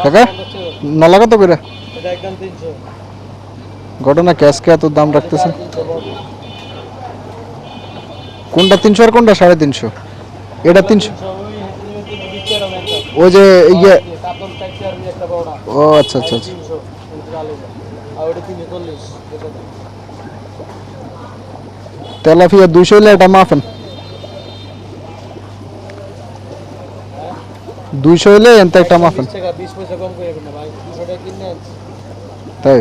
কাকা নলা কত করে? এটা একদম 300। ঘটনা ক্যাশকে এত দাম রাখতেছে? কোনটা 300 আর কোনটা 350? এটা 300। ওই যে ইয়ে ও আচ্ছা আচ্ছা আচ্ছা। তেলাপিয়া 200 হলে এটা মাফেন। 200 হলে এনতে একটা মাফেন। 20 পয়সা কম করে না ভাই, 200 টাকা কিনে তাই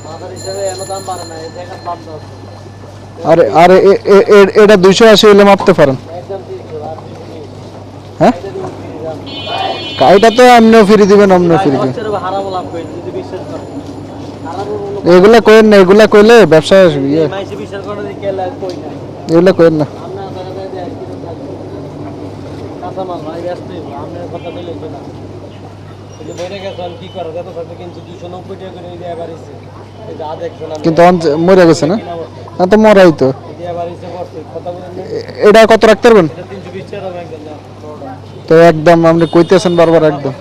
মাদার হিসেবে এত দাম বাড়ে না, এই জায়গার দাম দাও। আরে আরে এটা 280 হলে মাপতে পারেন। একদম 300 আর হ্যাঁ কাইটা তো এমনিও ফ্রি দিবেন, অমনিও ফ্রি দিবেন। হারাবো লাভ কই যদি বিশ্বাস করেন। এগুলা কইেন না, এগুলা কইলে ব্যবসা ইয়ে মাইসে বিশ্বাস করে দি কে লাগ কই না। এগুলা কইেন না। আমরা দাদা দেয় কি থাকবে কাঁচা মাল ভাই ব্যস্ত আমরা কথা বলে না। এই যে বইরে গেছেন কি করে যত থাকবে কিন্তু 290 টাকা করে দিয়ে বাড়িছে। এই যা দেখছেন আমরা কিন্তু মরে গেছে না? না তো মরাই তো। দিয়ে বাড়িছে করতে কথা বলেন। এটা কত রাখতে পারবেন? এটা 320 টাকা দাম একদম না। তো একদম আপনি কইতেছেন বারবার একদম।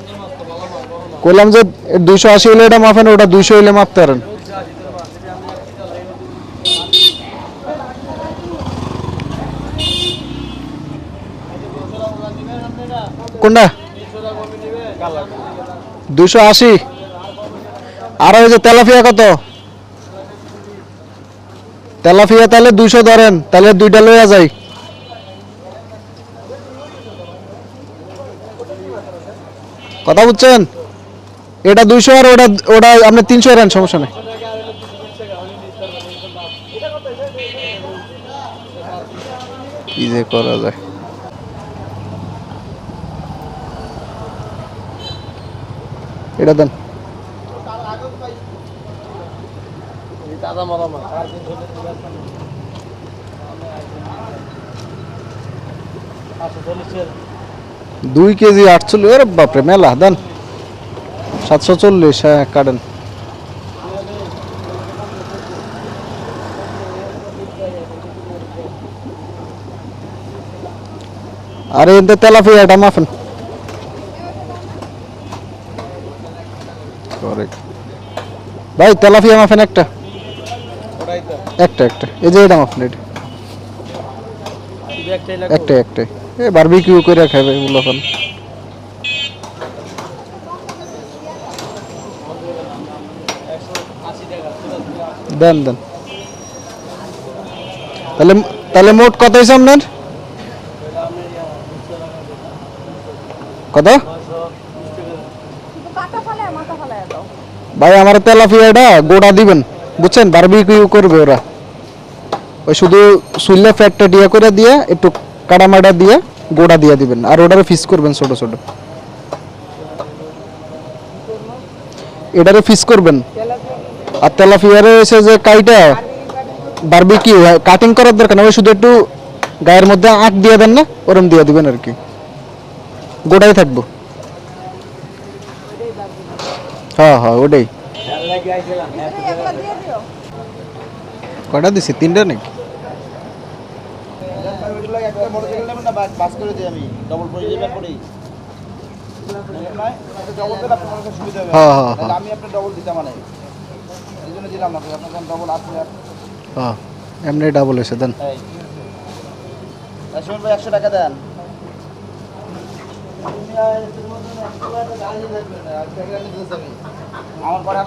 কইলাম যে 280 হলে এটা মাপেন, ওটা 200 হলে মাপতে পারেন। কোনটা 280? আর ওই যে তেলাপিয়া কত? তেলাপিয়া তাহলে 200 ধরেন, তাহলে দুইটা লইয়া যাই। কথা বুঝছেন? এটা 200 আর ওটা ওটা আপনি 300 এর সমস্যা নেই। কি যে করা যায়। এটা দেন। দাদা মারা মা 2 কেজি 48, ওরে বাপরে মেলা দেন। 740, হ্যাঁ কাটেন। আরে এতে তেলাপিয়া এটা মাফেন। ভাই তেলাপিয়া মাফেন একটা। একটা একটা এই যে এটা মাফেন। এটা একটা একটা এ বারবিকিউ করে খাবে এগুলো এখন। দেন দেন। তাহলে তাহলে মোট কত হয়েছে আপনার? কত ভাই? আমার তেলাপিয়াটা গোটা দিবেন বুঝছেন, বারবিকিউ করবে ওরা। ওই শুধু সুইলা ফ্যাটটা দিয়া করে দিয়ে একটু কাটামাটা দিয়ে গোটা দিয়ে দিবেন, আর ওটারে ফিস করবেন ছোট ছোট। এটারে ফিস করবেন। আর তেলাপিয়ারে এসে যে কাইটা বারবিকিউ কাটিং করার দরকার না, ওই শুধু একটু গায়ের মধ্যে আঁক দিয়ে দেন না, ওরম দিয়ে দিবেন আর কি, গোটাই থাকবো। হ্যাঁ হ্যাঁ ওটাই। কয়টা দিছি? 3টা নাকি? হ্যাঁ এমনি ডাবল হয়েছে দেন। 100 টাকা দেন। আমার পরে